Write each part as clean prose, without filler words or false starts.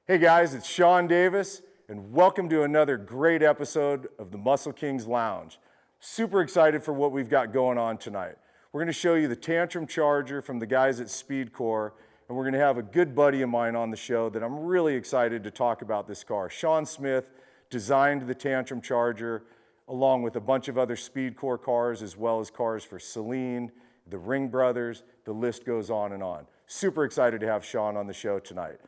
Hey guys, it's Shawn Davis, and welcome to another great episode of the MuscleKingz Lounge. Super excited for what we've got going on tonight. We're going to show you the Tantrum Charger from the guys at Speedcore, and we're going to have a good buddy of mine on the show that I'm really excited to talk about this car. Sean Smith designed the Tantrum Charger along with a bunch of other Speedcore cars, as well as cars for Celine, the Ring Brothers, the list goes on and on. Super excited to have Sean on the show tonight.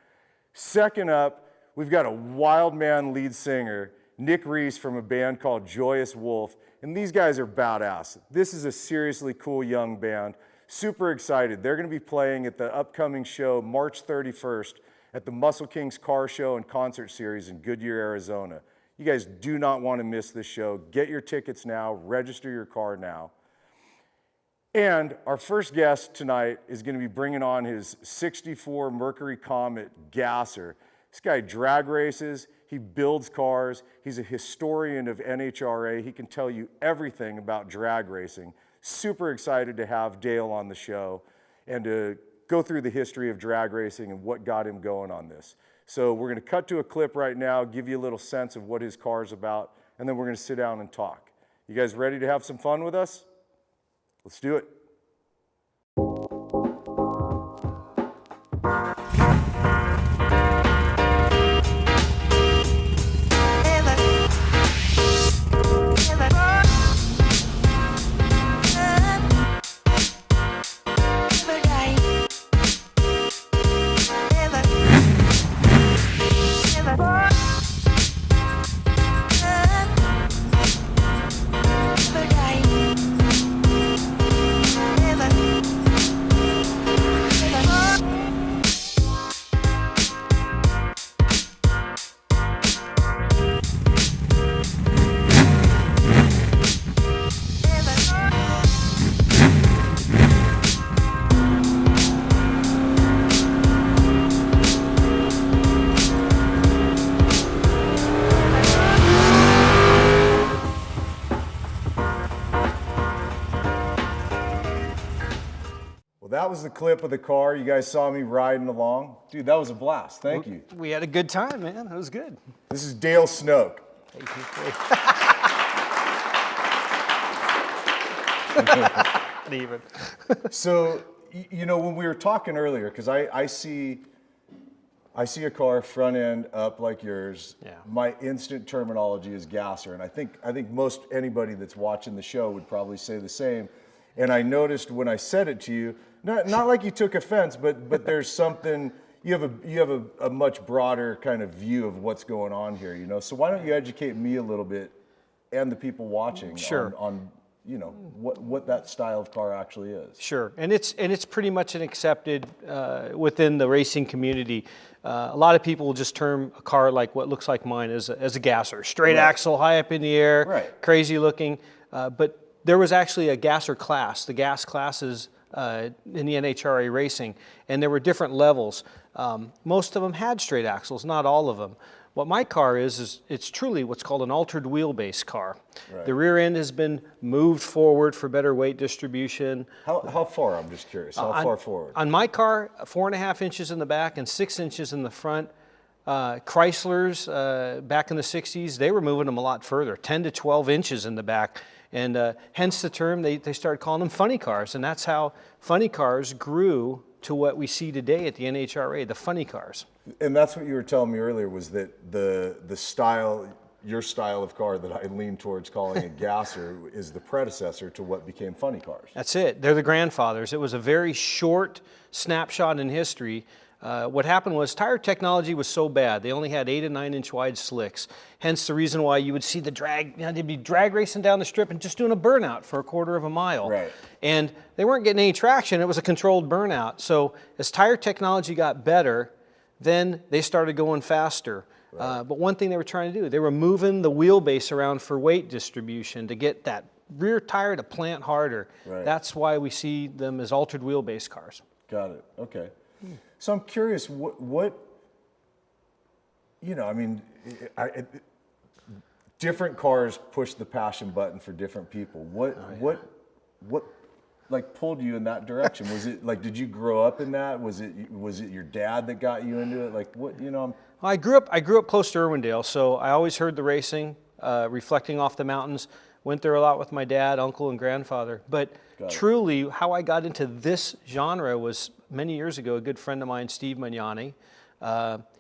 Second up, we've got a wild man lead singer, Nick Reese, from a band called Joyous Wolf, and these guys are badass. This is a seriously cool young band. Super excited. They're going to be playing at the upcoming show March 31st at the MuscleKingz Car Show and Concert Series in Goodyear, Arizona. You guys do not want to miss this show. Get your tickets now. Register your car now. And our first guest tonight is going to be bringing on his 64 Mercury Comet Gasser. This guy drag races, he builds cars, he's a historian of NHRA. He can tell you everything about drag racing. Super excited to have Dale on the show and to go through the history of drag racing and what got him going on this. So we're going to cut to a clip right now, give you a little sense of what his car's about, and then we're going to sit down and talk. You guys ready to have some fun with us? Let's do it. That was the clip of the car. You guys saw me riding along. Dude, that was a blast. Thank you. We had a good time, man. It was good. This is Dale Snoke. Not even. So, you know, when we were talking earlier, because I see a car front end up like yours. Yeah. My instant terminology is gasser, and I think most anybody that's watching the show would probably say the same. And I noticed when I said it to you, not like you took offense, but there's something, you have a much broader kind of view of what's going on here, you know? So why don't you educate me a little bit and the people watching on you know, what that style of car actually is. Sure, and it's pretty much an accepted within the racing community. A lot of people will just term a car like what looks like mine as a gasser, straight axle, high up in the air, crazy looking. But there was actually a gasser class, the gas classes in the NHRA racing, and there were different levels. Most of them had straight axles, not all of them. What my car is it's truly what's called an altered wheelbase car. Right. The rear end has been moved forward for better weight distribution. How far, I'm just curious, how far forward? On my car, 4.5 inches in the back and 6 inches in the front. Chrysler's, back in the 60s, they were moving them a lot further, 10 to 12 inches in the back. And hence the term, they started calling them funny cars. And that's how funny cars grew to what we see today at the NHRA, the funny cars. And that's what you were telling me earlier, was that the style, your style of car that I lean towards calling a gasser is the predecessor to what became funny cars. That's it. They're the grandfathers. It was a very short snapshot in history. What happened was tire technology was so bad. They only had 8 and 9 inch wide slicks. Hence the reason why you would see the drag, they'd be drag racing down the strip and just doing a burnout for a quarter of a mile. Right. And they weren't getting any traction. It was a controlled burnout. So as tire technology got better, then they started going faster. Right. But one thing they were trying to do, they were moving the wheelbase around for weight distribution to get that rear tire to plant harder. Right. That's why we see them as altered wheelbase cars. Got it. Okay. So I'm curious, what you know, I mean, different cars push the passion button for different people. What like pulled you in that direction? Was it like, did you grow up in that? Was it your dad that got you into it? Like what, Well, I grew up close to Irwindale, so I always heard the racing, reflecting off the mountains. Went there a lot with my dad, uncle, and grandfather. But truly, how I got into this genre was many years ago. A good friend of mine, Steve Magnani,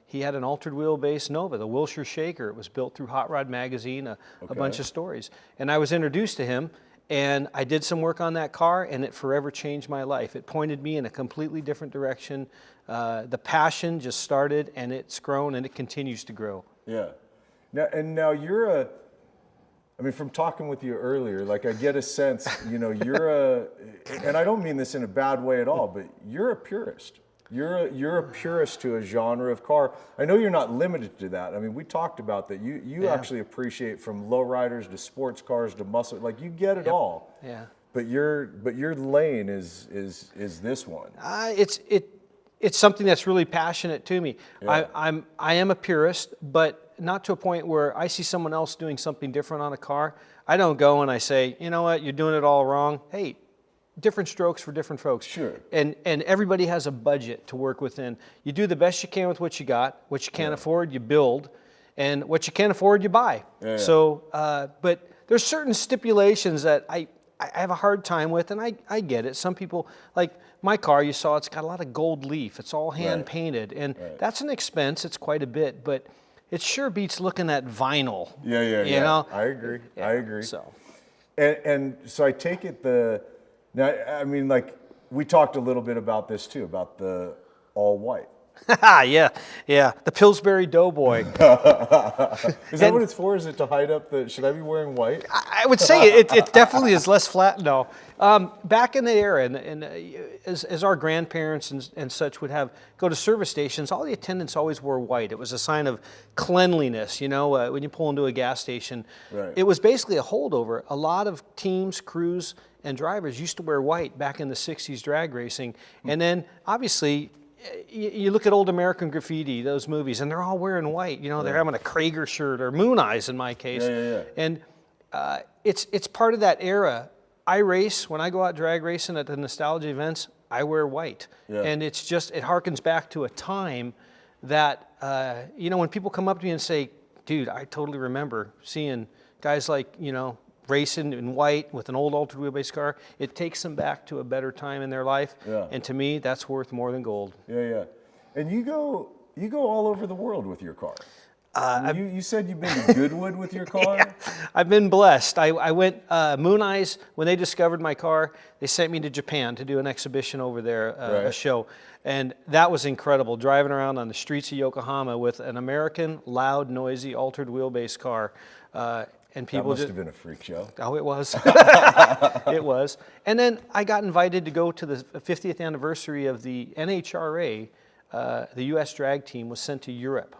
he had an altered wheelbase Nova, the Wilshire Shaker. It was built through Hot Rod Magazine, a bunch of stories. And I was introduced to him, and I did some work on that car, and it forever changed my life. It pointed me in a completely different direction. The passion just started, and it's grown, and it continues to grow. Yeah. Now you're from talking with you earlier, like I get a sense, and I don't mean this in a bad way at all, but you're a purist. You're a purist to a genre of car. I know you're not limited to that. I mean, we talked about that. You actually appreciate from lowriders to sports cars to muscle. Like you get it all. Yeah. But your lane is this one. It's something that's really passionate to me. Yeah. I am a purist, but not to a point where I see someone else doing something different on a car. I don't go and I say, you know what, you're doing it all wrong. Hey, different strokes for different folks. Sure. And everybody has a budget to work within. You do the best you can with what you got. What you can't afford, you build. And what you can't afford, you buy. Yeah. So, but there's certain stipulations that I have a hard time with, and I get it. Some people, like my car, you saw it's got a lot of gold leaf. It's all hand painted. And that's an expense. It's quite a bit. But it sure beats looking at vinyl. Yeah. You know? I agree. Yeah, I agree. So. And so I take it now, I mean, like, we talked a little bit about this too, about the all white. yeah. The Pillsbury Doughboy. Is that what it's for? Is it to hide up should I be wearing white? I would say it definitely is less flat. No. Back in the era, and as our grandparents and such would go to service stations, all the attendants always wore white. It was a sign of cleanliness, when you pull into a gas station. Right. It was basically a holdover. A lot of teams, crews, and drivers used to wear white back in the 60s drag racing. And then, obviously, you look at old American Graffiti, those movies, and they're all wearing white. They're having a Krager shirt or Moon Eyes in my case. Yeah. And it's part of that era. I race, when I go out drag racing at the nostalgia events, I wear white. Yeah. And it harkens back to a time that, when people come up to me and say, dude, I totally remember seeing guys like, racing in white with an old altered wheelbase car, it takes them back to a better time in their life. Yeah. And to me, that's worth more than gold. Yeah. And you go all over the world with your car. You said you've been to Goodwood with your car? Yeah, I've been blessed. I went, Moon Eyes, when they discovered my car, they sent me to Japan to do an exhibition over there, a show. And that was incredible, driving around on the streets of Yokohama with an American, loud, noisy, altered wheelbase car. And people that must have been a freak show. Oh, it was. It was. And then I got invited to go to the 50th anniversary of the NHRA. The U.S. drag team was sent to Europe.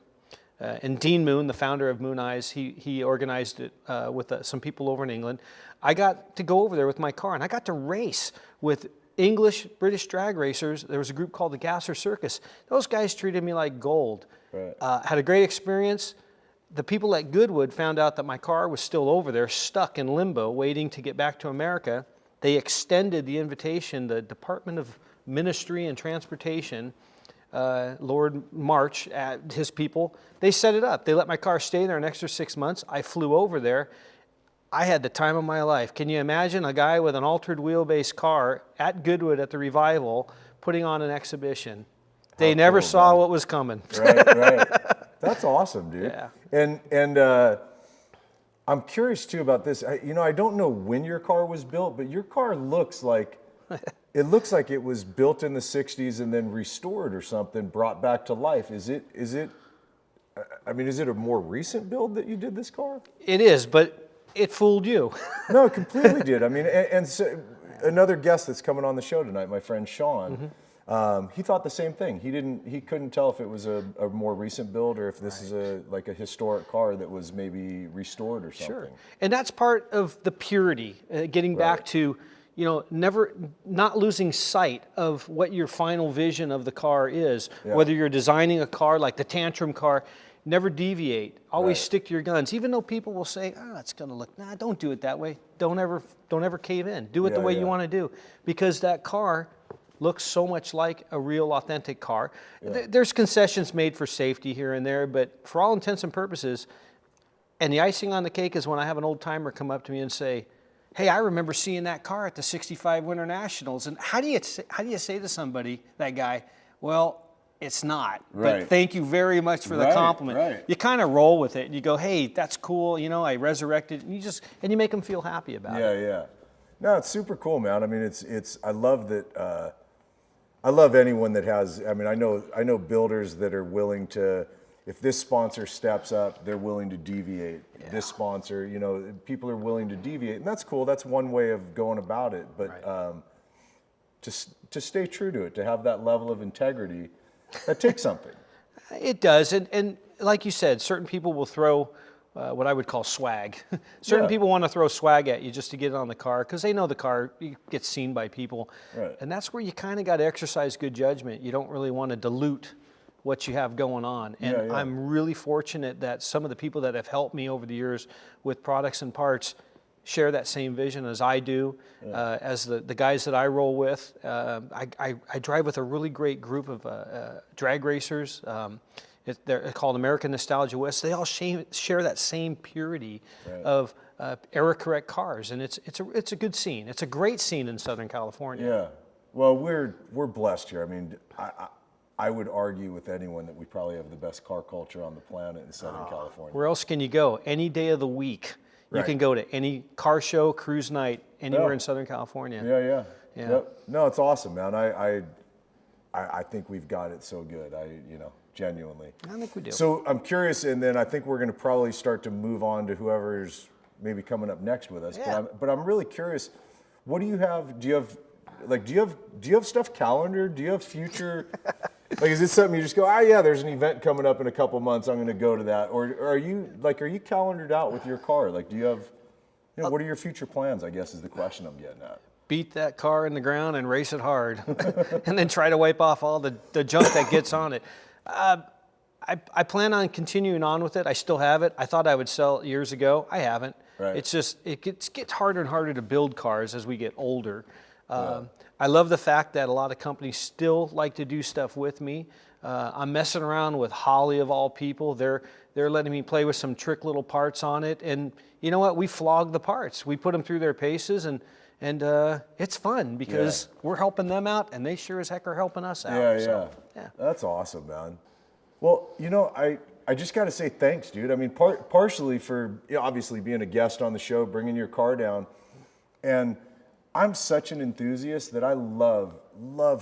And Dean Moon, the founder of Moon Eyes, he organized it with some people over in England. I got to go over there with my car, and I got to race with English, British drag racers. There was a group called the Gasser Circus. Those guys treated me like gold. Right. Had a great experience. The people at Goodwood found out that my car was still over there, stuck in limbo, waiting to get back to America. They extended the invitation. The Department of Ministry and Transportation, Lord March, his people, they set it up. They let my car stay there an extra 6 months. I flew over there. I had the time of my life. Can you imagine a guy with an altered wheelbase car at Goodwood at the revival putting on an exhibition? They never saw what was coming. Right. That's awesome, dude. Yeah. And I'm curious too about this. I don't know when your car was built, but your car looks like it was built in the 60s and then restored or something, brought back to life. Is it a more recent build that you did this car? It is, but it fooled you. No, it completely did. I mean, and so another guest that's coming on the show tonight, my friend Shawn, he thought the same thing. He couldn't tell if it was a more recent build or if this is a historic car that was maybe restored or something. Sure. And that's part of the purity, getting back to, not losing sight of what your final vision of the car is. Yeah. Whether you're designing a car like the Tantrum car, never deviate. Always stick to your guns, even though people will say, "Oh, it's going to look." Nah, don't do it that way. Don't ever cave in. Do it the way you want to do, because that car looks so much like a real, authentic car. There's concessions made for safety here and there, but for all intents and purposes, and the icing on the cake is when I have an old timer come up to me and say, "Hey, I remember seeing that car at the '65 Winter Nationals." And how do you say to somebody, that guy, "Well, it's not, but thank you very much for the compliment." You kind of roll with it and you go, "Hey, that's cool. You know, I resurrected," and you make them feel happy about it. Yeah. No, it's super cool, man. I mean, I love that. I love anyone that has. I mean, I know builders that are willing to. If this sponsor steps up, they're willing to deviate. This sponsor, you know, people are willing to deviate, and that's cool. That's one way of going about it. But to stay true to it, to have that level of integrity, that takes something. It does, and like you said, certain people will throw what I would call swag. Certain people want to throw swag at you just to get it on the car because they know the car gets seen by people. And that's where you kind of got to exercise good judgment. You don't really want to dilute what you have going on. And I'm really fortunate that some of the people that have helped me over the years with products and parts share that same vision as I do, as the guys that I roll with. I drive with a really great group of drag racers. They're called American Nostalgia West. They all share that same purity of era correct cars, and it's a good scene. It's a great scene in Southern California. Yeah, well, we're blessed here. I mean, I would argue with anyone that we probably have the best car culture on the planet in Southern California. Where else can you go? Any day of the week, you can go to any car show, cruise night, anywhere in Southern California. Yeah. Yep. No, it's awesome, man. I think we've got it so good. Genuinely. I think we do. So I'm curious, and then I think we're going to probably start to move on to whoever's maybe coming up next with us. But I'm really curious. What do you have? Do you have stuff calendared? Do you have future? Is it something you just go, there's an event coming up in a couple months, I'm going to go to that, or are you calendared out with your car? Do you have, what are your future plans? I guess is the question I'm getting at. Beat that car in the ground and race it hard, and then try to wipe off all the junk that gets on it. I plan on continuing on with it. I still have it. I thought I would sell it years ago. I haven't. It's just, it gets harder and harder to build cars as we get older. I love the fact that a lot of companies still like to do stuff with me. I'm messing around with Holly of all people. They're letting me play with some trick little parts on it. And you know what? We flog the parts. We put them through their paces, and it's fun because we're helping them out, and they sure as heck are helping us out. Yeah. That's awesome, man. Well, I just got to say thanks, dude. I mean, partially for obviously being a guest on the show, bringing your car down, and I'm such an enthusiast that I love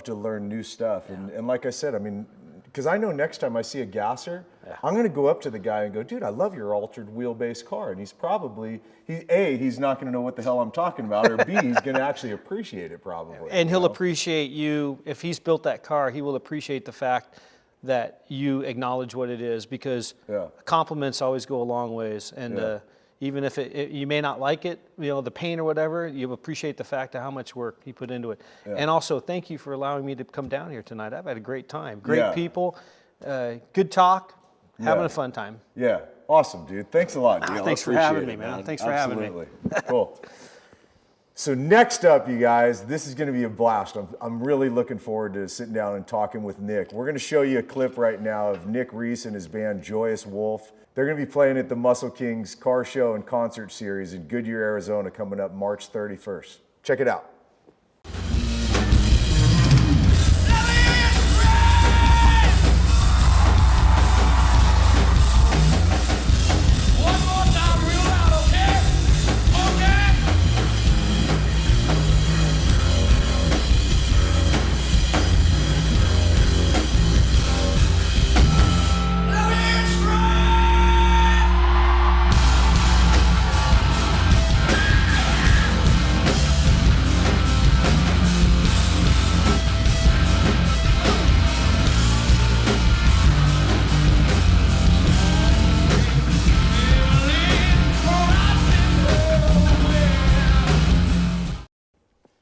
to learn new stuff. And like I said, I mean, because I know next time I see a gasser, I'm going to go up to the guy and go, "Dude, I love your altered wheelbase car." And he's probably, he's not going to know what the hell I'm talking about, or B, he's going to actually appreciate it probably. And he'll appreciate you. If he's built that car, he will appreciate the fact that you acknowledge what it is, because compliments always go a long ways. And even if you may not like it, the paint or whatever, you appreciate the fact of how much work he put into it. And also, thank you for allowing me to come down here tonight. I've had a great time. Great people, good talk, having a fun time. Yeah, awesome, dude. Thanks a lot, Dale. Thanks for having me, man. Thanks for having me. Cool. So next up, you guys, this is going to be a blast. I'm really looking forward to sitting down and talking with Nick. We're going to show you a clip right now of Nick Reese and his band Joyous Wolf. They're going to be playing at the MuscleKingz Car Show and Concert Series in Goodyear, Arizona, coming up March 31st. Check it out.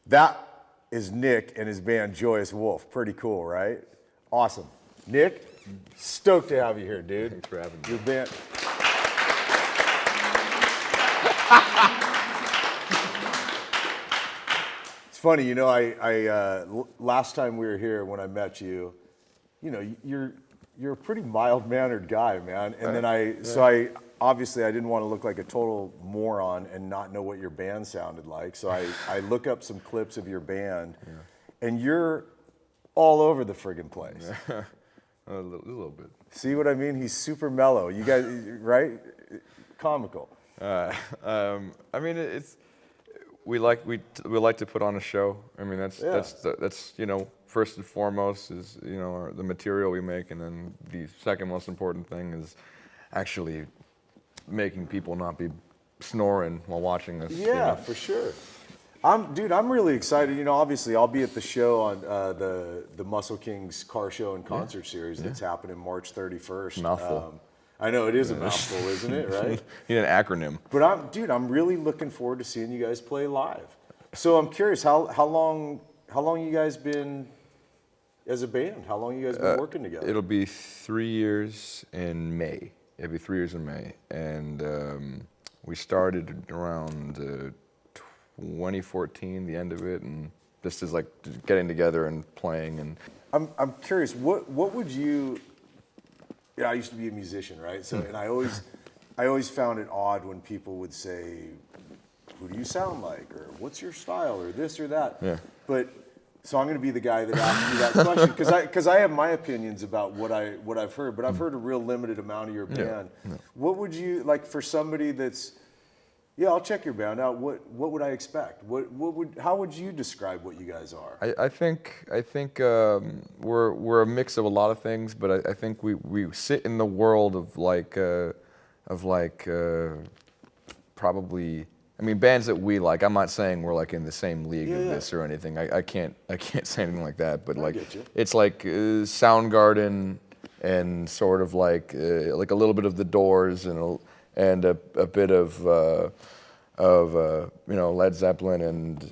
That is Nick and his band Joyous Wolf. Pretty cool, right? Awesome. Nick, Stoked to have you here, dude. Thanks for having me. Your band. It's funny, you know. Last time we were here, when I met you, you know, you're a pretty mild-mannered guy, man. And then I obviously I didn't want to look like a total moron and not know what your band sounded like. So I look up some clips of your band, and you're all over the friggin' place. A little bit. See what I mean? He's super mellow. You guys, right? Comical. I mean, we like to put on a show. I mean, that's you know, first and foremost is, you know, the material we make, and then the second most important thing is actually making people not be snoring while watching us. Yeah, you know? for sure. I'm really excited. You know, obviously, I'll be at the show on the MuscleKingz car show and concert series that's happening March 31st. Mouthful. I know it is a mouthful, isn't it? Right? You need an acronym. But I'm really looking forward to seeing you guys play live. So I'm curious, how long you guys been as a band? How long you guys been working together? It'll be 3 years in May. It'll be 3 years in May, and we started around 2014, the end of it, and this is like getting together and playing. And I'm curious, what would you? Yeah, I used to be a musician, right? So, and I always found it odd when people would say, "Who do you sound like?" or "What's your style?" or this or that. Yeah. But so I'm going to be the guy that asks you that question because I have my opinions about what I've heard, but I've heard a real limited amount of your band. Yeah. What would you like for somebody that's? Yeah, I'll check your band out. What would I expect? How would you describe what you guys are? I think we're a mix of a lot of things, but I think we sit in the world of probably, I mean, bands that we like. I'm not saying we're like in the same league of this or anything. I can't say anything like that. But like it's like Soundgarden and sort of like a little bit of the Doors and a bit of you know, Led Zeppelin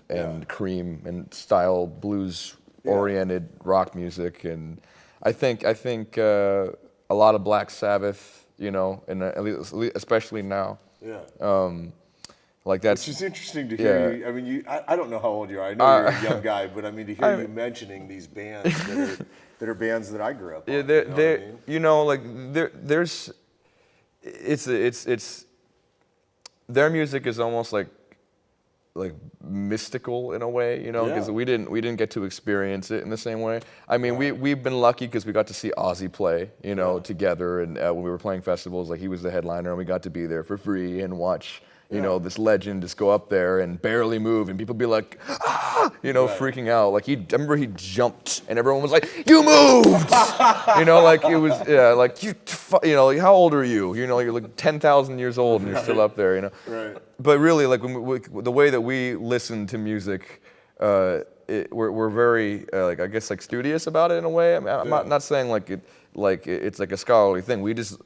and Cream and style blues oriented rock music. And I think a lot of Black Sabbath, you know, and especially now. Yeah. Like that's. Which is interesting to hear you. I mean, I don't know how old you are. I know you're a young guy, but I mean, to hear you mentioning these bands that are bands that I grew up on. Yeah, you know what I mean? You know, like there's. It's their music is almost like mystical in a way, you know, because we didn't get to experience it in the same way. I mean, we've been lucky because we got to see Ozzy play, you know, together, and when we were playing festivals, like he was the headliner, and we got to be there for free and watch, you know, this legend just go up there and barely move, and people be like, ah, you know, freaking out. Like I remember he jumped, and everyone was like, "You moved!" You know, like it was, like you know, like, how old are you? You know, you're like 10,000 years old, and you're still up there, you know. Right. But really, like the way that we listen to music, we're very, like I guess, like studious about it in a way. I mean, I'm not saying it's like a scholarly thing. We just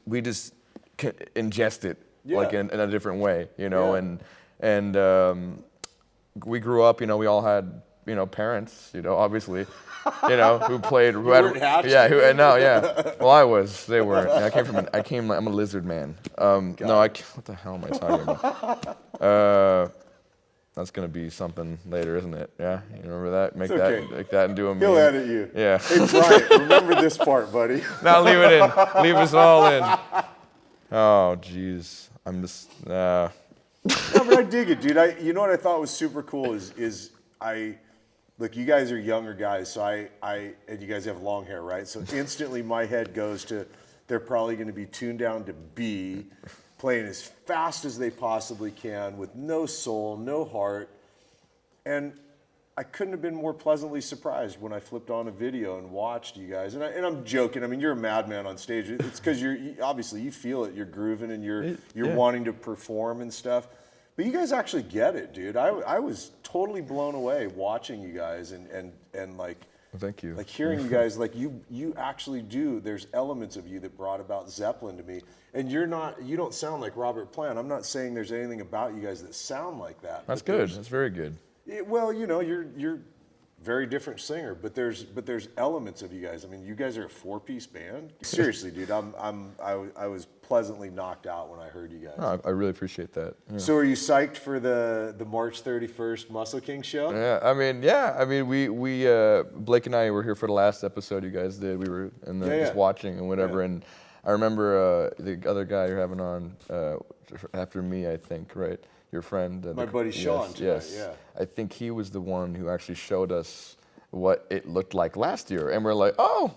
ingest it. Like in a different way, you know, and we grew up, you know, we all had, you know, parents, you know, obviously, you know, who played, who had, well, I was, they weren't. I'm a lizard man. No, what the hell am I talking about? That's gonna be something later, isn't it? Yeah, you remember that? Make that into a meme. He'll edit you. Yeah. Hey, Brian, remember this part, buddy. Now leave it in. Leave us all in. Oh, jeez. I'm just. No, but I dig it, dude. You know what I thought was super cool is look, you guys are younger guys, so and you guys have long hair, right? So instantly my head goes to they're probably going to be tuned down to B, playing as fast as they possibly can with no soul, no heart, and I couldn't have been more pleasantly surprised when I flipped on a video and watched you guys. And I'm joking. I mean, you're a madman on stage. It's because obviously you feel it. You're grooving and you're wanting to perform and stuff. But you guys actually get it, dude. I was totally blown away watching you guys and like. Well, thank you. Like hearing you guys, like you actually do. There's elements of you that brought about Zeppelin to me. And you don't sound like Robert Plant. I'm not saying there's anything about you guys that sound like that. That's good. That's very good. Well, you know, you're very different singer, but there's elements of you guys. I mean, you guys are a 4-piece band. Seriously, dude, I was pleasantly knocked out when I heard you guys. Oh, I really appreciate that. Yeah. So are you psyched for the March 31st MuscleKingz show? Yeah, I mean, we Blake and I were here for the last episode you guys did. We were just watching and whatever, and I remember the other guy you're having on after me, I think, right? Your friend. My buddy Shawn. Yes. Yeah. I think he was the one who actually showed us what it looked like last year, and we're like, oh,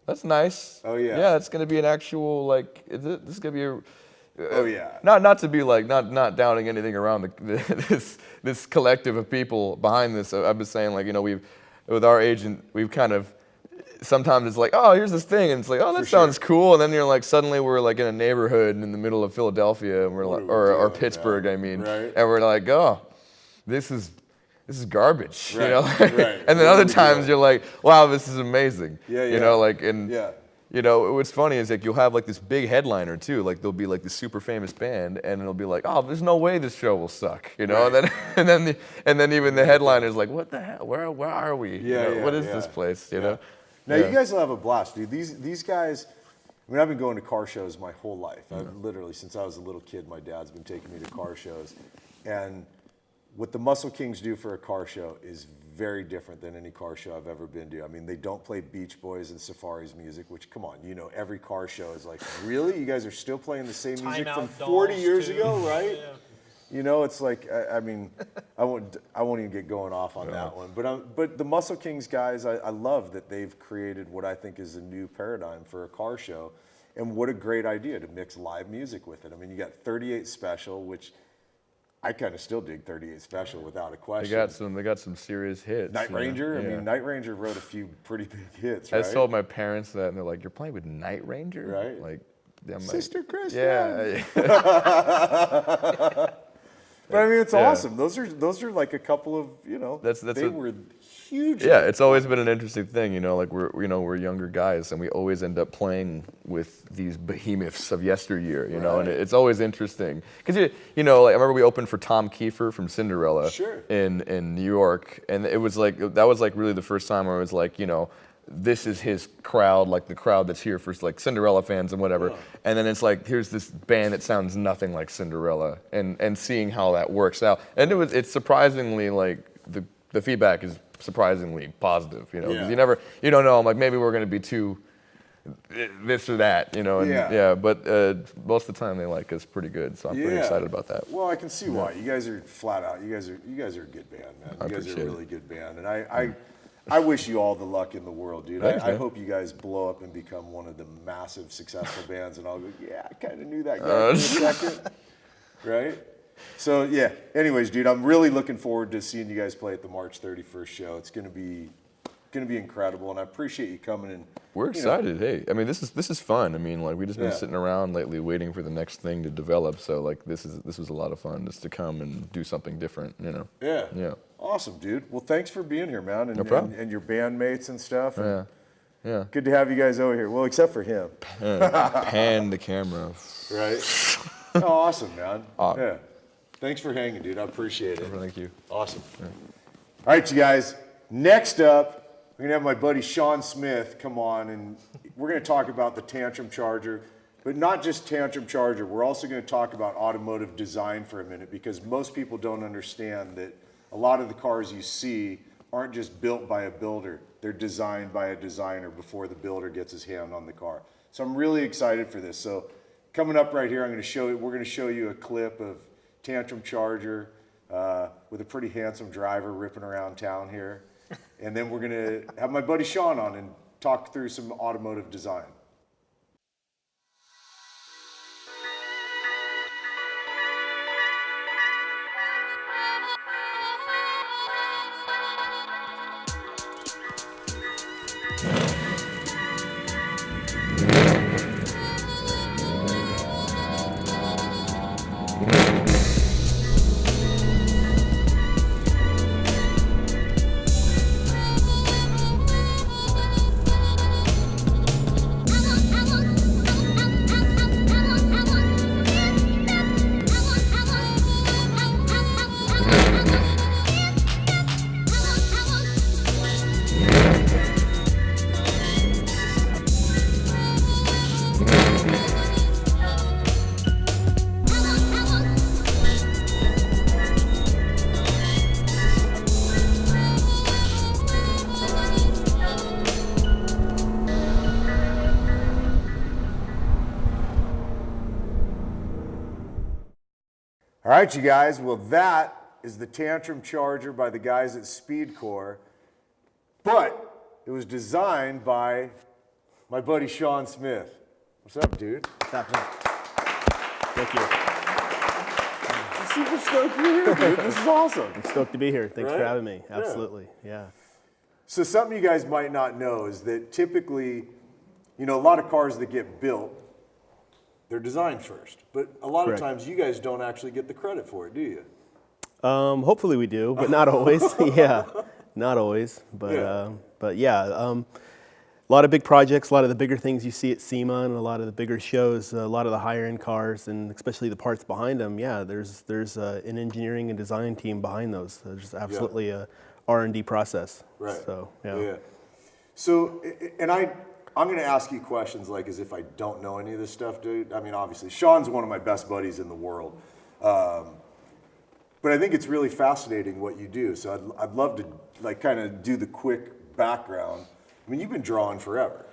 that's nice. Oh yeah. Yeah, it's gonna be an actual like. This is gonna be a. Oh yeah. Not to be like not downing anything around this collective of people behind this. I'm just saying, like, you know, with our agent, we've kind of. Sometimes it's like, oh, here's this thing, and it's like, oh, that sounds cool, and then you're like, suddenly we're like in a neighborhood in the middle of Philadelphia, and we're like, or Pittsburgh, I mean, right. And we're like, oh, this is garbage, right. you know. Right. And then other times you're like, wow, this is amazing, yeah. You know, like, and yeah. You know, what's funny is like you'll have like this big headliner too, like there'll be like this super famous band, and it'll be like, oh, there's no way this show will suck, you know, right. and then even the headliner's like, what the hell, where are we? Yeah, you know, what is this place, you know? Now you guys will have a blast, dude. These guys, I mean, I've been going to car shows my whole life. I've literally, since I was a little kid, my dad's been taking me to car shows. And what the MuscleKingz do for a car show is very different than any car show I've ever been to. I mean, they don't play Beach Boys and Safaris music, which, come on, you know, every car show is like, really? You guys are still playing the same music from 40 years ago, right? Yeah. You know, it's like, I mean, I won't even get going off on that one. But the MuscleKingz guys, I love that they've created what I think is a new paradigm for a car show. And what a great idea to mix live music with it. I mean, you got 38 Special, which I kind of still dig 38 Special without a question. They got some serious hits. Night Ranger, I mean, Night Ranger wrote a few pretty big hits, right? I told my parents that, and they're like, you're playing with Night Ranger? Right. Like, I'm Sister Chris. Yeah. But I mean, it's awesome. Those are like a couple of, you know, they were huge. Yeah, it's always been an interesting thing, you know, like we're younger guys, and we always end up playing with these behemoths of yesteryear, you know, and it's always interesting. Because, you know, like, I remember we opened for Tom Kiefer from Cinderella in New York, and it was like, that was like really the first time where it was like, you know, this is his crowd, like the crowd that's here for like Cinderella fans and whatever. And then it's like, here's this band that sounds nothing like Cinderella, and seeing how that works out. And it's surprisingly like the feedback is surprisingly positive, you know, because you don't know, I'm like, maybe we're going to be too this or that, you know, and but most of the time they like us pretty good, so I'm pretty excited about that. Well, I can see why. You guys are flat out. You guys are a good band, man. You guys are a really good band, and I wish you all the luck in the world, dude. I hope you guys blow up and become one of the massive, successful bands, and I'll go, yeah, I kind of knew that guy for a second, right? So, yeah, anyways, dude, I'm really looking forward to seeing you guys play at the March 31st show. It's going to be incredible, and I appreciate you coming in. We're excited. Hey, I mean, this is fun. I mean, like, we've just been sitting around lately waiting for the next thing to develop, so, like, this was a lot of fun just to come and do something different, you know? Yeah. Awesome, dude. Well, thanks for being here, man, No problem. and your bandmates and stuff. Yeah. Good to have you guys over here. Well, except for him. Pan the camera. Right. Oh, awesome, man. Yeah. Thanks for hanging, dude. I appreciate it. Thank you. Awesome. Yeah. All right, you guys. Next up, we're going to have my buddy Sean Smith come on, and we're going to talk about the Tantrum Charger, but not just Tantrum Charger. We're also going to talk about automotive design for a minute, because most people don't understand that a lot of the cars you see aren't just built by a builder. They're designed by a designer before the builder gets his hand on the car. So I'm really excited for this. So coming up right here, we're going to show you a clip of Tantrum Charger with a pretty handsome driver ripping around town here. And then we're going to have my buddy Sean on and talk through some automotive design. All right, you guys. Well, that is the Tantrum Charger by the guys at Speedcore, but it was designed by my buddy Shawn Smith. What's up, dude? What's up, man? Thank you. I'm super stoked you're here, dude. This is awesome. I'm stoked to be here. Thanks for Right? having me. Yeah. Absolutely. Yeah. So something you guys might not know is that typically, you know, a lot of cars that get built, they're designed first. But a lot Correct. of times you guys don't actually get the credit for it, do you? Hopefully we do, but not always. Yeah. Not always. But Yeah. a lot of big projects, a lot of the bigger things you see at SEMA and a lot of the bigger shows, a lot of the higher end cars and especially the parts behind them. Yeah, there's an engineering and design team behind those. There's absolutely a R&D process. Right. So, Yeah. So, and I'm going to ask you questions like as if I don't know any of this stuff, dude. I mean, obviously, Shawn's one of my best buddies in the world. But I think it's really fascinating what you do. So I'd love to like kind of do the quick background. I mean, you've been drawing forever.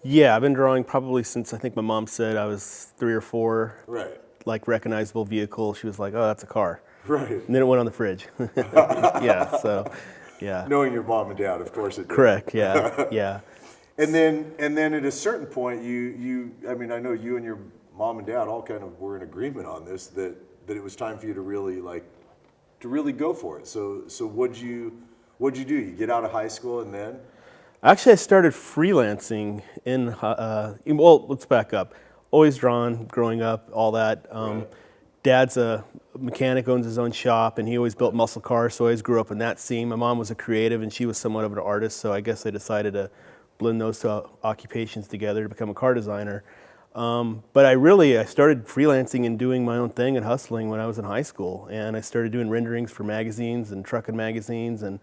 Yeah, I've been drawing probably since I think my mom said I was 3 or 4. Right. Like recognizable vehicle. She was like, "Oh, that's a car." Right. And then it went on the fridge. Yeah. So, yeah. Knowing your mom and dad, of course it did. Correct. Yeah. Yeah. And then at a certain point, I mean, I know you and your mom and dad all kind of were in agreement on this that it was time for you to really go for it. So what'd you do? You get out of high school and then? Actually, I started freelancing well, let's back up. Always drawn, growing up, all that. Right. Dad's a mechanic, owns his own shop, and he always built muscle cars, so I always grew up in that scene. My mom was a creative, and she was somewhat of an artist, so I guess I decided to blend those two occupations together to become a car designer. But I started freelancing and doing my own thing and hustling when I was in high school, and I started doing renderings for magazines and trucking magazines, and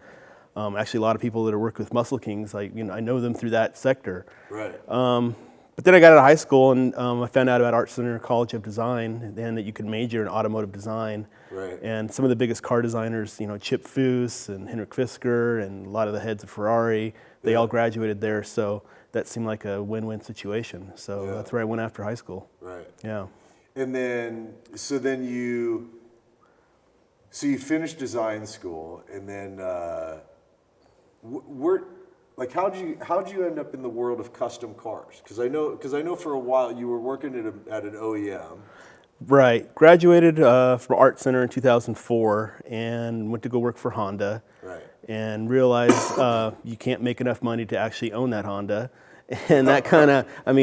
actually a lot of people that are work with MuscleKingz, I know them through that sector. Right. But then I got out of high school and I found out about Art Center College of Design and that you could major in automotive design. Right. And some of the biggest car designers, Chip Foose and Henrik Fisker and a lot of the heads of Ferrari, they all graduated there. So that seemed like a win-win situation. So that's where I went after high school. Right. Yeah. And then, you finished design school, and then how'd you end up in the world of custom cars? Because I know for a while you were working at an OEM. Right. Graduated from Art Center in 2004 and went to go work for Honda. Right. And realized you can't make enough money to actually own that Honda. And that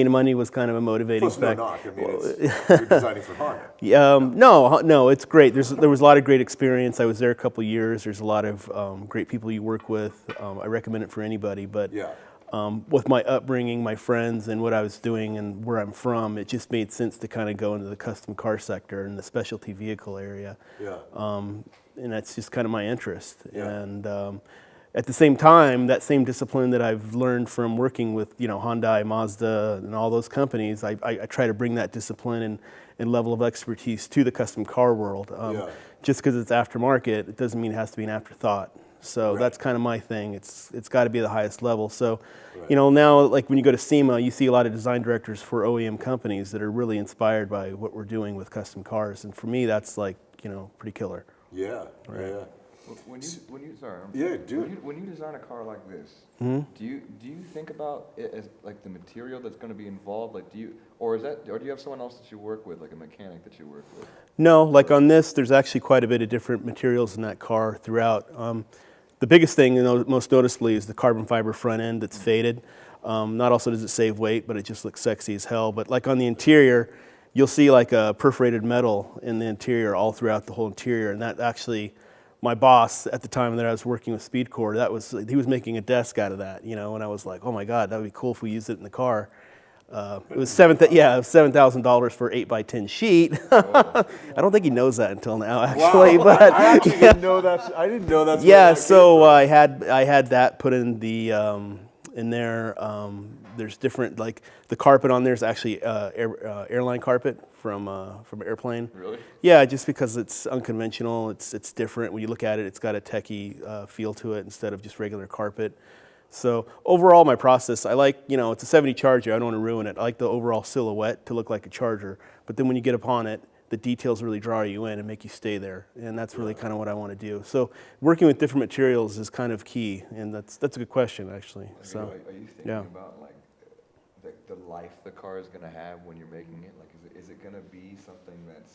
money was kind of a motivating Plus, no factor. knock. I mean, you're designing for Honda. No, it's great. There was a lot of great experience. I was there a couple years. There's a lot of great people you work with. I recommend it for anybody. But with my upbringing, my friends, and what I was doing and where I'm from, it just made sense to kind of go into the custom car sector and the specialty vehicle area. Yeah. And that's just kind of my interest. Yeah. And at the same time, that same discipline that I've learned from working with, Hyundai, Mazda, and all those companies, I try to bring that discipline and level of expertise to the custom car world. Just because it's aftermarket, it doesn't mean it has to be an afterthought. So that's kind of my thing. It's got to be the highest level. So, now like when you go to SEMA, you see a lot of design directors for OEM companies that are really inspired by what we're doing with custom cars. And for me, that's pretty killer. Yeah. Right. Yeah. When you sorry. Yeah, dude. When you design a car like this, do you think about it as like the material that's going to be involved? Like, do you have someone else that you work with, like a mechanic that you work with? No, like on this, there's actually quite a bit of different materials in that car throughout. The biggest thing, most noticeably, is the carbon fiber front end that's faded. Not also does it save weight, but it just looks sexy as hell. But like on the interior, you'll see like a perforated metal in the interior all throughout the whole interior, and that actually. My boss at the time that I was working with Speedcore, he was making a desk out of that, and I was like, oh my God, that would be cool if we used it in the car. It was $7,000 for 8x10 sheet. I don't think he knows that until now, actually. Wow. But I actually didn't know that. I didn't know that's. Yeah, so I had that put in the in there. There's different, like the carpet on there is actually airline carpet from an airplane. Really? Yeah, just because it's unconventional, it's different. When you look at it, it's got a techie feel to it instead of just regular carpet. So overall, my process, I like, it's a 70 Charger. I don't want to ruin it. I like the overall silhouette to look like a Charger. But then when you get upon it, the details really draw you in and make you stay there, and that's really kind of what I want to do. So working with different materials is kind of key, and that's a good question actually. So Are you thinking about like the life the car is gonna have when you're making it? Like, is it gonna be something that's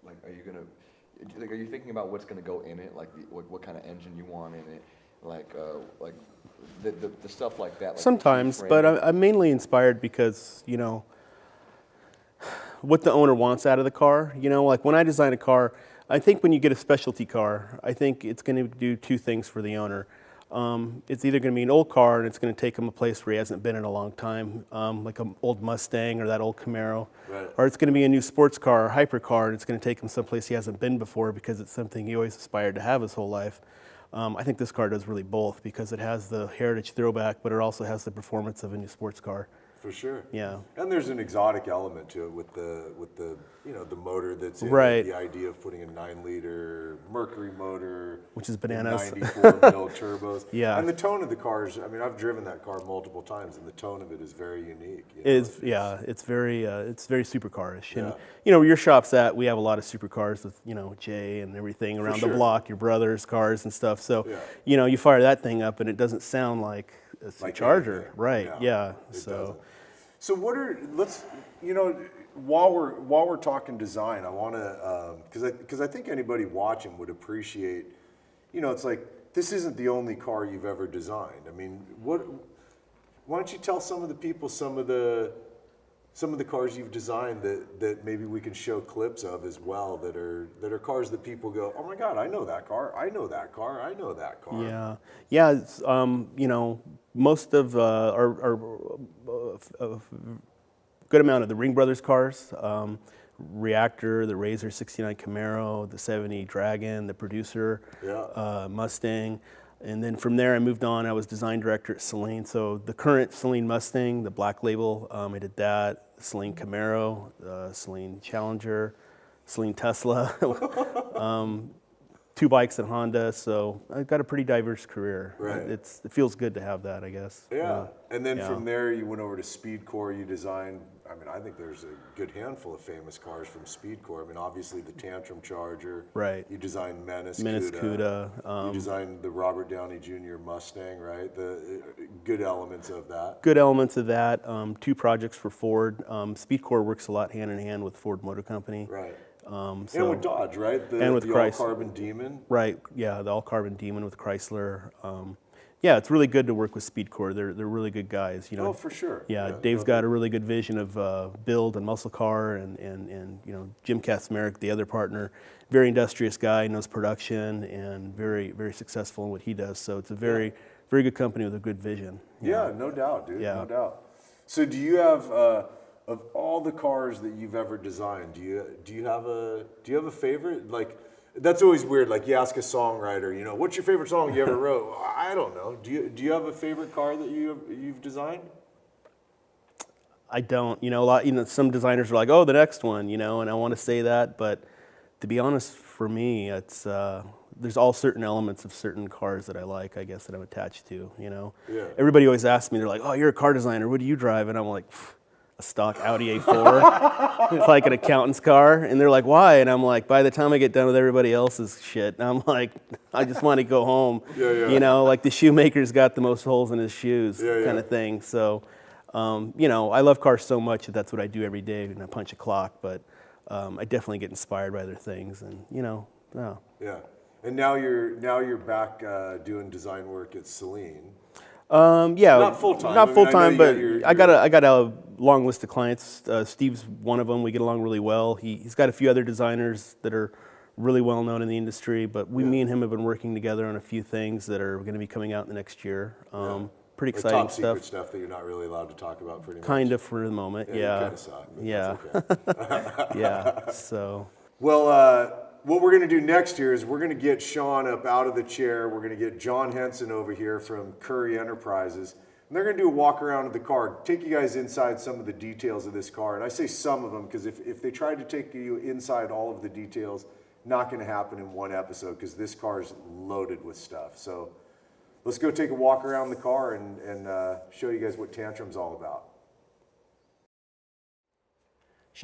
like, are you thinking about what's gonna go in it? Like, what kind of engine you want in it? Like the stuff like that. Like sometimes, but I'm mainly inspired because, you know, what the owner wants out of the car. You know, like when I design a car, I think when you get a specialty car, I think it's going to do two things for the owner. It's either going to be an old car and it's going to take him a place where he hasn't been in a long time, like an old Mustang or that old Camaro. Right. Or it's going to be a new sports car or hypercar and it's going to take him someplace he hasn't been before because it's something he always aspired to have his whole life. I think this car does really both because it has the heritage throwback, but it also has the performance of a new sports car. For sure. Yeah. And there's an exotic element to it with the you know, the motor that's in Right. it, the idea of putting a 9-liter Mercury motor, Which is bananas. 94 mil turbos. Yeah. And the tone of the cars, I mean, I've driven that car multiple times, and the tone of it is very unique. You know? It's very supercar-ish. And Yeah. you know, where your shop's at, we have a lot of supercars with, you know, Jay and everything around sure. the block, your brother's cars and stuff. So, Yeah. you know, you fire that thing up and it doesn't sound like a Like Charger, anything. right? Yeah. It So, doesn't. So you know, while we're talking design, I want to, because I think anybody watching would appreciate, you know, it's like, this isn't the only car you've ever designed. I mean, why don't you tell some of the people some of the cars you've designed that maybe we can show clips of as well, that are cars that people go, oh my God, I know that car, I know that car, I know that car. yeah. It's, you know, most of our good amount of the Ring Brothers cars, Reactor, the Razor 69 Camaro, the 70 Dragon, the Producer, Mustang. And then from there I moved on, I was design director at Celine. So the current Celine Mustang, the black label, I did that, Celine Camaro, Celine Challenger, Celine Tesla, 2 bikes at Honda, so I've got a pretty diverse career. Right. It feels good to have that, I guess. Yeah, and then from there you went over to Speedcore. You designed, I mean, I think there's a good handful of famous cars from Speedcore. I mean, obviously the Tantrum Charger. Right. You designed Menace Cuda. You designed the Robert Downey Jr. Mustang, right? The good elements of that. Good elements of that. 2 projects for Ford. Speedcore works a lot hand in hand with Ford Motor Company. Right. So, And with Dodge, right? and with the Chrysler. all-carbon Demon. Right, yeah, the all-carbon Demon with Chrysler. Yeah, it's really good to work with Speedcore. They're really good guys. You know. Oh, for sure. Yeah, Dave's got a really good vision of build and muscle car, and you know, Jim Kaczmarek, the other partner, very industrious guy, knows production, and very successful in what he does. So it's a very good company with a good vision. Yeah, no doubt, dude. Yeah. No doubt. So do you have of all the cars that you've ever designed, do you have a favorite? Like, that's always weird. Like, you ask a songwriter, you know, what's your favorite song you ever wrote? I don't know. Do you have a favorite car that you've designed? I don't. You know, some designers are like, oh, the next one, you know, and I want to say that, but to be honest, for me, it's there's all certain elements of certain cars that I like, I guess, that I'm attached to, you know. Yeah. Everybody always asks me, they're like, oh, you're a car designer, what do you drive? And I'm like, a stock Audi A4. It's like an accountant's car. And they're like, why? And I'm like, by the time I get done with everybody else's shit, I'm like, I just want to go home. You know, like the shoemaker's got the most holes in his shoes kind of thing. So, you know, I love cars so much that that's what I do every day, and I punch a clock. But I definitely get inspired by other things, and you know, Yeah. And now you're back doing design work at Celine. Yeah, Not full time. Not full time, but I got a long list of clients. Steve's one of them. We get along really well. He's got a few other designers that are really well known in the industry, but me and him have been working together on a few things that are going to be coming out in the next year. Pretty Like exciting top secret stuff. stuff that you're not really allowed to talk about pretty much. Kind of for the moment, yeah. You kind of suck, but Yeah. that's okay. Yeah. So. Well, what we're going to do next here is we're going to get Shawn up out of the chair. We're going to get John Henson over here from Currie Enterprises. And they're going to do a walk around of the car, take you guys inside some of the details of this car. And I say some of them because if they tried to take you inside all of the details, not going to happen in one episode because this car is loaded with stuff. So let's go take a walk around the car and show you guys what Tantrum's all about.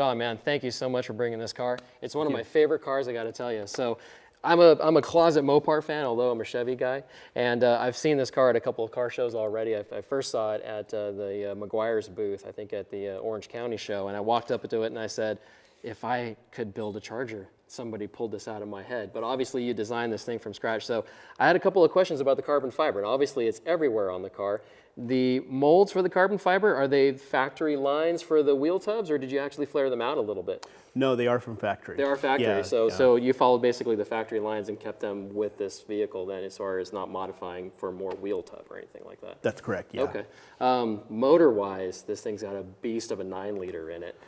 Shawn, man, thank you so much for bringing this car. It's one of my favorite cars, I got to tell you. So I'm a closet Mopar fan, although I'm a Chevy guy, and I've seen this car at a couple of car shows already. I first saw it at the McGuire's booth, I think at the Orange County show, and I walked up to it and I said, if I could build a Charger, somebody pulled this out of my head. But obviously you designed this thing from scratch. So I had a couple of questions about the carbon fiber, and obviously it's everywhere on the car. The molds for the carbon fiber, are they factory lines for the wheel tubs, or did you actually flare them out a little bit? No, they are from factory. They are factory, Yeah, so you followed basically the factory lines and kept them with this vehicle then, as far as not modifying for more wheel tub or anything like that? That's correct, yeah. Okay. Motor-wise, this thing's got a beast of a 9-liter in it.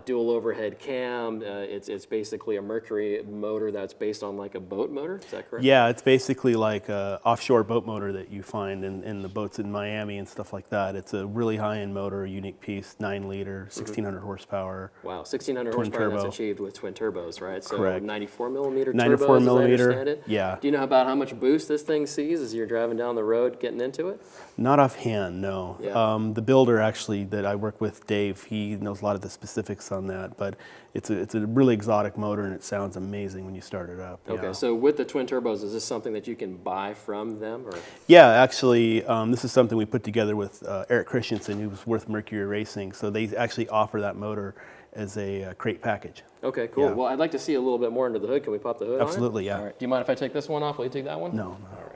Dual overhead cam, it's basically a Mercury motor that's based on like a boat motor, is that correct? Yeah, it's basically like an offshore boat motor that you find in the boats in Miami and stuff like that. It's a really high-end motor, a unique piece, 9-liter, 1,600 horsepower. Wow, 1,600 Twin horsepower turbo. that's achieved with twin turbos, right? So Correct. 94 millimeter 94 turbos, millimeter, as I understand it? yeah. Do you know about how much boost this thing sees as you're driving down the road getting into it? Not offhand, no. Yeah. The builder actually that I work with, Dave, he knows a lot of the specifics on that, but it's a really exotic motor and it sounds amazing when you start it up. Okay, yeah. so with the twin turbos, is this something that you can buy from them? Or? Yeah, actually, this is something we put together with Eric Christensen, who was with Mercury Racing. So they actually offer that motor as a crate package. Okay, cool. Yeah. Well, I'd like to see a little bit more under the hood. Can we pop the hood on it? Absolutely, yeah. All right. Do you mind if I take this one off? Will you take that one? No. All right.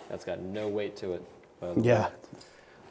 That's got no weight to it, by the way. Yeah.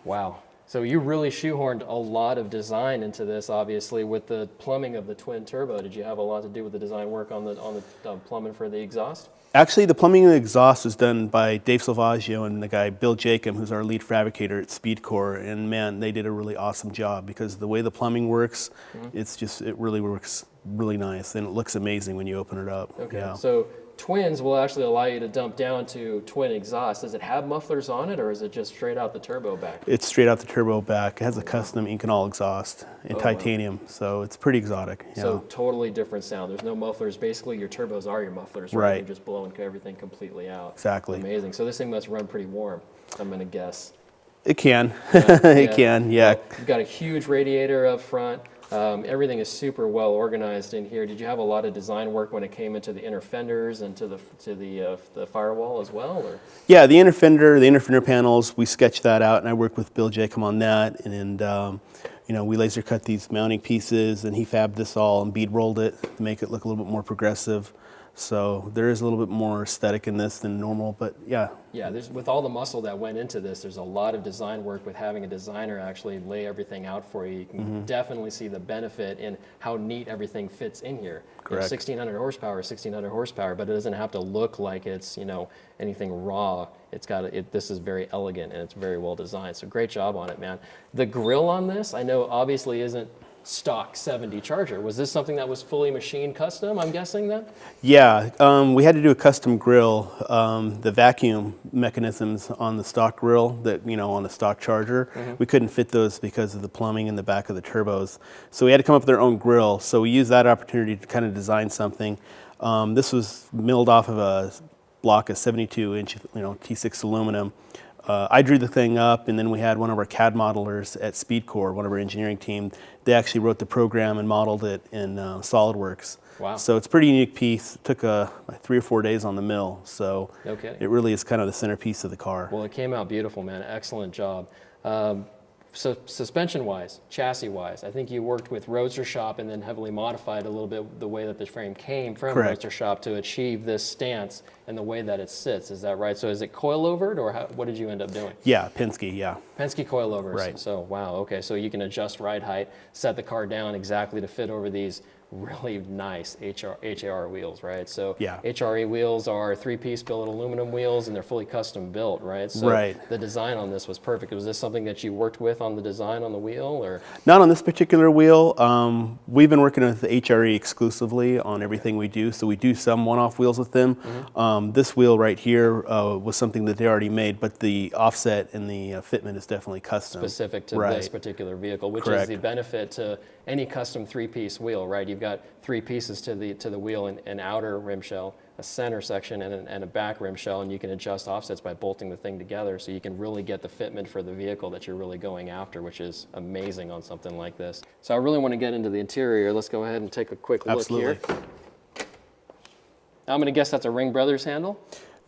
Wow. So you really shoehorned a lot of design into this, obviously, with the plumbing of the twin turbo. Did you have a lot to do with the design work on the plumbing for the exhaust? Actually, the plumbing and the exhaust was done by Dave Salvaggio and the guy Bill Jacob, who's our lead fabricator at Speedcore. And man, they did a really awesome job because the way the plumbing works, it really works really nice and it looks amazing when you open it up. Okay. Yeah. So twins will actually allow you to dump down to twin exhaust. Does it have mufflers on it, or is it just straight out the turbo back? It's straight out the turbo back. It has a custom Inconol exhaust in titanium, so it's pretty exotic. Yeah. So totally different sound. There's no mufflers. Basically, your turbos are your mufflers, right? Right. You're just blowing everything completely out. Exactly. Amazing. So this thing must run pretty warm, I'm going to guess. It can. It can, yeah. Well, you've got a huge radiator up front. Everything is super well organized in here. Did you have a lot of design work when it came into the inner fenders and to the firewall as well? Or? Yeah, the inner fender panels, we sketched that out, and I worked with Bill Jacob on that. And we laser cut these mounting pieces, and he fabbed this all and bead rolled it to make it look a little bit more progressive. So there is a little bit more aesthetic in this than normal, but yeah. Yeah, with all the muscle that went into this, there's a lot of design work with having a designer actually lay everything out for you. You can definitely see the benefit in how neat everything fits in here. Correct. 1,600 horsepower, 1,600 horsepower, but it doesn't have to look like it's anything raw. This is very elegant and it's very well designed. So great job on it, man. The grille on this, I know obviously isn't stock 70 Charger. Was this something that was fully machine custom, I'm guessing then? Yeah, we had to do a custom grill. The vacuum mechanisms on the stock grill that, on the stock Charger, we couldn't fit those because of the plumbing in the back of the turbos. So we had to come up with our own grill. So we used that opportunity to kind of design something. This was milled off of a block of 72-inch, T6 aluminum. I drew the thing up, and then we had one of our CAD modelers at Speedcore, one of our engineering team. They actually wrote the program and modeled it in SolidWorks. Wow. So it's a pretty unique piece. It took like 3 or 4 days on the mill, so Okay. it really is kind of the centerpiece of the car. Well, it came out beautiful, man. Excellent job. So suspension-wise, chassis-wise, I think you worked with Roadster Shop and then heavily modified a little bit the way that the frame came from Correct. Roadster Shop to achieve this stance and the way that it sits. Is that right? So is it coilovered, or what did you end up doing? Yeah, Penske, yeah. Penske coilovers. Right. So wow. Okay. So you can adjust ride height, set the car down exactly to fit over these really nice HAR wheels, right? So Yeah. HRE wheels are 3-piece billet aluminum wheels, and they're fully custom built, right? So Right. the design on this was perfect. Was this something that you worked with on the design on the wheel, or? Not on this particular wheel. We've been working with the HRE exclusively on everything we do, so we do some one-off wheels with them. This wheel right here was something that they already made, but the offset and the fitment is definitely custom. Specific to Right. this particular vehicle, which Correct. is the benefit to any custom 3-piece wheel, right? You've got 3 pieces to the wheel, an outer rim shell, a center section, and a back rim shell, and you can adjust offsets by bolting the thing together, so you can really get the fitment for the vehicle that you're really going after, which is amazing on something like this. So I really want to get into the interior. Let's go ahead and take a quick look here. I'm going to guess that's a Ring Brothers handle?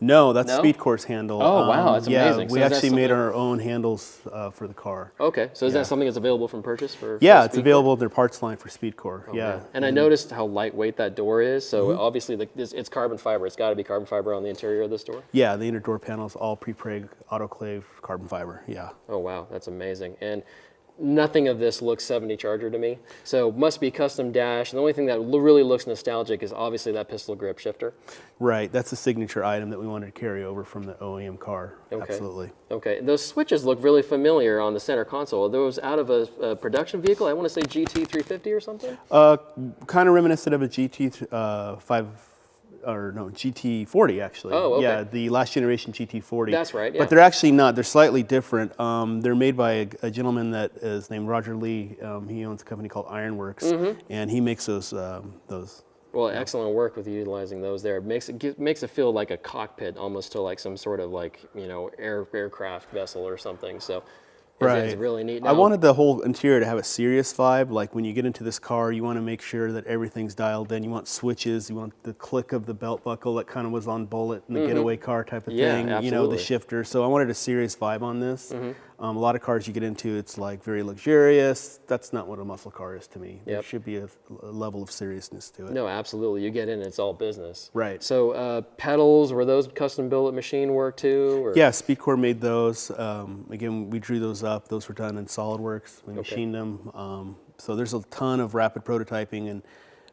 No, that's Speedcore's handle. Oh, wow, that's amazing. Yeah, we actually made our own handles for the car. Okay, so is that something that's available from purchase for Yeah, it's available in their parts line for Speedcore, yeah. Man. And I noticed how lightweight that door is, so obviously it's carbon fiber. It's got to be carbon fiber on the interior of this door? Yeah, the inner door panel is all pre-preg autoclave carbon fiber, yeah. Oh, wow, that's amazing. And nothing of this looks 70 Charger to me, so must be custom dash. And the only thing that really looks nostalgic is obviously that pistol grip shifter. Right, that's a signature item that we wanted to carry over from the OEM car, absolutely. Okay, those switches look really familiar on the center console. Are those out of a production vehicle? I want to say GT350 or something? Kind of reminiscent of a GT40 actually. Oh, okay. Yeah, the last generation GT40. That's right, yeah. But they're actually not. They're slightly different. They're made by a gentleman that is named Roger Lee. He owns a company called Ironworks, and he makes those. Well, excellent work with utilizing those there. It makes it feel like a cockpit, almost to like some sort of like, you know, aircraft vessel or something. So it's really neat. Now, I wanted the whole interior to have a serious vibe. Like when you get into this car, you want to make sure that everything's dialed in. You want switches. You want the click of the belt buckle that kind of was on Bullet in the getaway car type of thing. Absolutely. You know, the shifter. So I wanted a serious vibe on this. A lot of cars you get into, it's like very luxurious. That's not what a muscle car is to me. There should be a level of seriousness to it. No, absolutely. You get in, it's all business. Right. So pedals, were those custom built at machine work too? Or? Yeah, Speedcore made those. Again, we drew those up. Those were done in SolidWorks. We machined them. So there's a ton of rapid prototyping and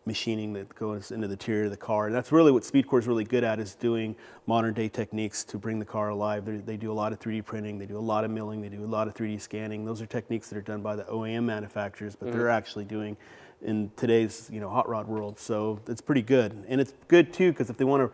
machining that goes into the interior of the car. And that's really what Speedcore is really good at, is doing modern day techniques to bring the car alive. They do a lot of 3D printing, they do a lot of milling, they do a lot of 3D scanning. Those are techniques that are done by the OEM manufacturers, but they're actually doing in today's hot rod world. So it's pretty good. And it's good too, because if they want to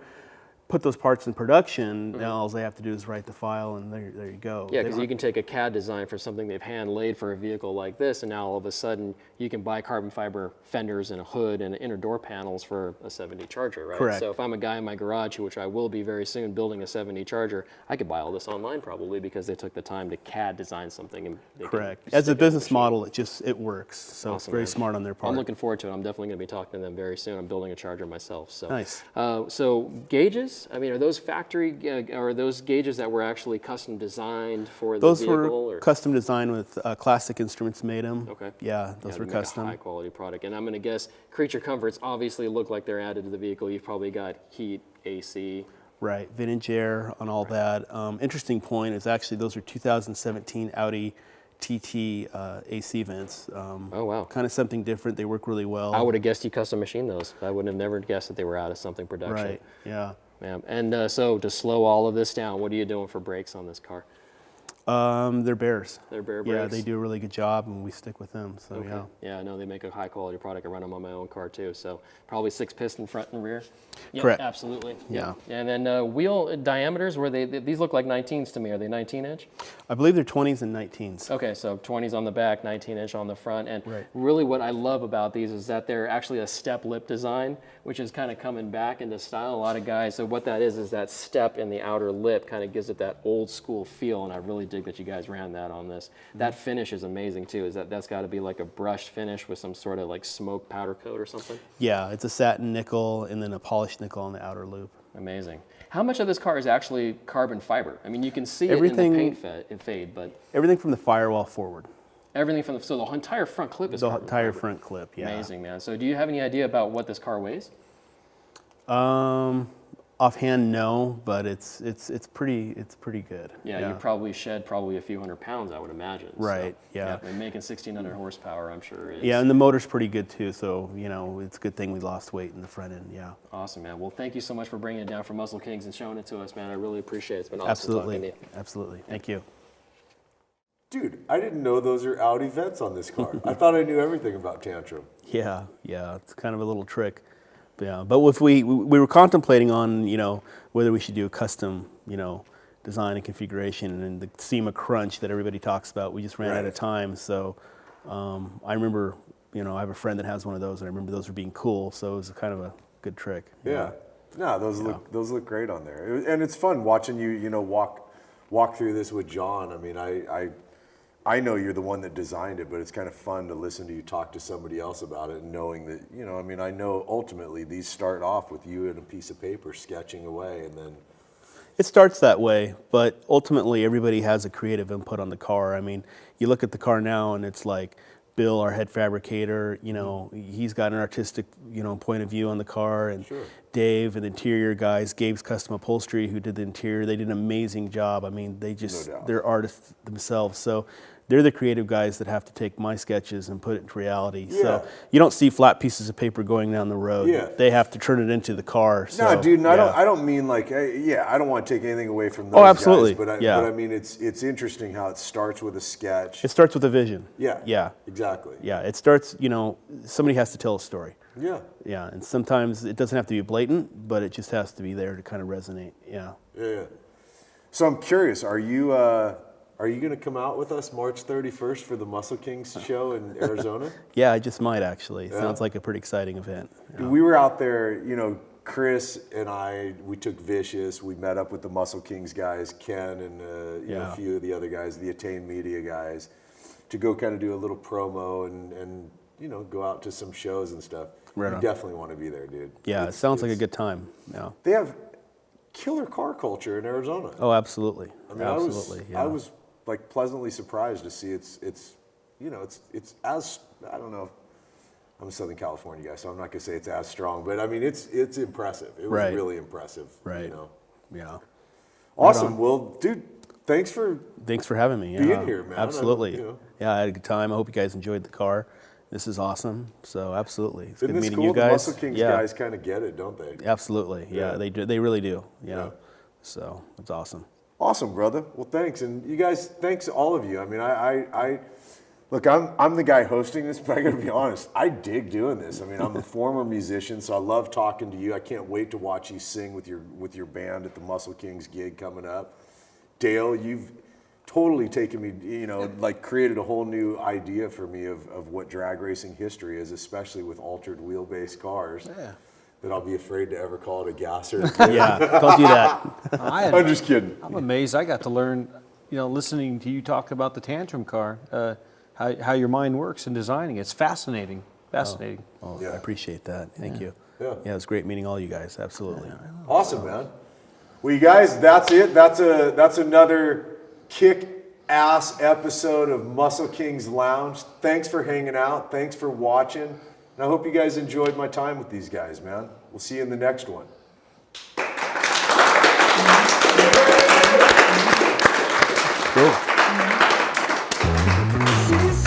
put those parts in production, now all they have to do is write the file, and there you go. Yeah, because you can take a CAD design for something they've hand laid for a vehicle like this, and now all of a sudden you can buy carbon fiber fenders and a hood and inner door panels for a 70 Charger, right? Correct. So if I'm a guy in my garage, which I will be very soon, building a 70 Charger, I could buy all this online probably, because they took the time to CAD design something. And they Correct. As a business model, it works. So it's very man. smart on their part. I'm looking forward to it. I'm definitely going to be talking to them very soon. I'm building a Charger myself. So Nice. So gauges, I mean, are those are those gauges that were actually custom designed for the Those vehicle? were custom designed with Classic Instruments made them. Okay. Yeah, those were they make custom. a high quality product. And I'm going to guess creature comforts obviously look like they're added to the vehicle. You've probably got heat, AC. Right, vintage air on all that. Interesting point is actually those are 2017 Audi TT AC vents. Oh, wow. Kind of something different. They work really well. I would have guessed you custom machined those. I wouldn't have never guessed that they were out of something production. Right, yeah. Yeah. And so to slow all of this down, what are you doing for brakes on this car? They're Bears. They're Bear Yeah, brakes? they do a really good job, and we stick with them. So yeah. Yeah, I know they make a high quality product. I run them on my own car too. So probably 6 piston front and rear. Yep, Correct. Absolutely. Yeah. And then wheel diameters, these look like 19s to me. Are they 19 inch? I believe they're 20s and 19s. Okay, so 20s on the back, 19 inch on the front. And Right. really what I love about these is that they're actually a step lip design, which is kind of coming back into style. A lot of guys, so what that is that step in the outer lip kind of gives it that old school feel, and I really dig that you guys ran that on this. That finish is amazing too. That's got to be like a brushed finish with some sort of like smoke powder coat or something? Yeah, it's a satin nickel and then a polished nickel on the outer loop. Amazing. How much of this car is actually carbon fiber? I mean, you can see Everything- it in the paint fade, but Everything from the firewall forward. everything from so the entire front clip is The carbon entire fiber. front clip, yeah. Amazing, man. So do you have any idea about what this car weighs? Offhand, no, but it's pretty good. Yeah, you probably shed a few hundred pounds, I would imagine. Right, So, yeah. And making 1,600 horsepower, I'm sure is Yeah, and the motor's pretty good too, so it's a good thing we lost weight in the front end, yeah. awesome, man. Well, thank you so much for bringing it down from MuscleKingz and showing it to us, man. I really appreciate it. It's been awesome talking to you. Absolutely. Thank you. Dude, I didn't know those are Audi vents on this car. I thought I knew everything about Tantrum. Yeah, it's kind of a little trick. Yeah, but if we were contemplating on, whether we should do a custom, design and configuration, and the SEMA crunch that everybody talks about, we just ran out of time. So I remember you know, I have a friend that has one of those, and I remember those were being cool, so it was kind of a good trick. Yeah. No, those look great on there, and it's fun watching you, you know, walk through this with John. I mean, I know you're the one that designed it, but it's kind of fun to listen to you talk to somebody else about it, and knowing that, you know, I mean, I know ultimately these start off with you and a piece of paper sketching away, and then. It starts that way, but ultimately everybody has a creative input on the car. I mean, you look at the car now, and it's like Bill, our head fabricator, you know, he's got an artistic, you know, point of view on the car, and Dave and the interior guys, Gabe's Custom Upholstery, who did the interior, they did an amazing job. I mean, they just, they're artists themselves. So they're the creative guys that have to take my sketches and put it into reality. Yeah. So you don't see flat pieces of paper going down the road. Yeah. They have to turn it into the car. So, No, dude, and yeah. I don't mean like, I don't want to take anything away from those Oh, absolutely. guys, but Yeah. I mean, it's interesting how it starts with a sketch. It starts with a vision. Yeah. Yeah. Exactly. Yeah. It starts, you know, somebody has to tell a story. Yeah. Yeah. And sometimes it doesn't have to be blatant, but it just has to be there to kind of resonate. Yeah. Yeah. So I'm curious, are you going to come out with us March 31st for the MuscleKingz show in Arizona? Yeah, I just might actually. It sounds like a pretty exciting event. Yeah. We were out there, you know, Chris and we took Vicious. We met up with the MuscleKingz guys, Ken and you know, a few of the other guys, the Attain Media guys, to go kind of do a little promo and you know, go out to some shows and stuff. Right You on. definitely want to be there, dude. Yeah, it sounds like a good time. Yeah. They have killer car culture in Arizona. Oh, absolutely. I mean, Absolutely. I was like pleasantly surprised to see it's you know, it's as, I don't know, I'm a Southern California guy, so I'm not gonna say it's as strong, but I mean it's impressive. It was Right. really impressive. Right. You know. Yeah. Awesome. Well, dude, thanks for having me. being Yeah. here, man. Absolutely. You know. Yeah, I had a good time. I hope you guys enjoyed the car. This is awesome. So absolutely. It's Isn't good this meeting cool? you guys. The MuscleKingz yeah. guys kind of get it, don't they? Absolutely. Yeah, Yeah. they do. They really do. Yeah. Yeah. So it's awesome. Awesome, brother. Well, thanks, and you guys, thanks all of you. I mean, I look, I'm the guy hosting this, but I gotta be honest, I dig doing this. I mean, I'm a former musician, so I love talking to you. I can't wait to watch you sing with your band at the MuscleKingz gig coming up. Dale, you've totally taken me, you know, like created a whole new idea for me of what drag racing history is, especially with altered wheelbase cars. Yeah. That I'll be afraid to ever call it a gasser. Yeah. Don't do that. I'm just kidding. I'm amazed. I got to learn, you know, listening to you talk about the Tantrum car, how your mind works in designing. It's fascinating. Fascinating. Oh, Yeah. I appreciate that. Thank you. Yeah. Yeah, it was great meeting all you guys. Absolutely. Awesome, man. Well, you guys, that's it. That's another kick-ass episode of MuscleKingz Lounge. Thanks for hanging out. Thanks for watching. And I hope you guys enjoyed my time with these guys, man. We'll see you in the next one. Cool.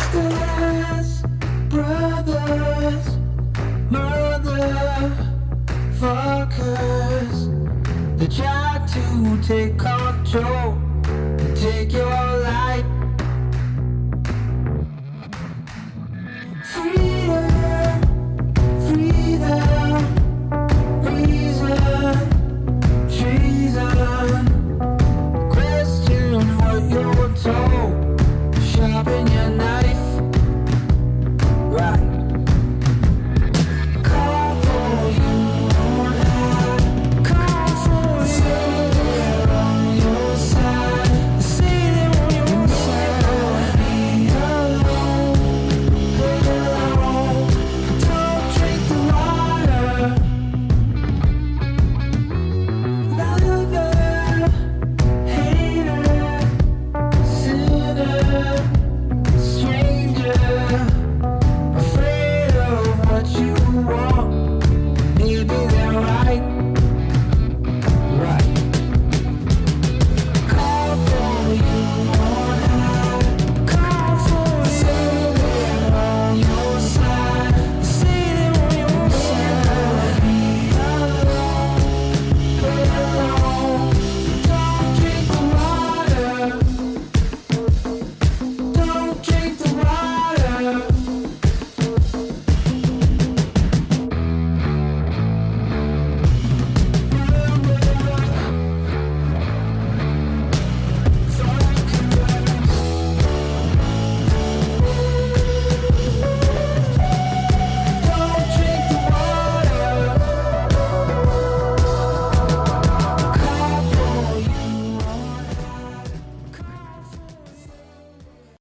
Sisters, brothers, motherfuckers, they try to take all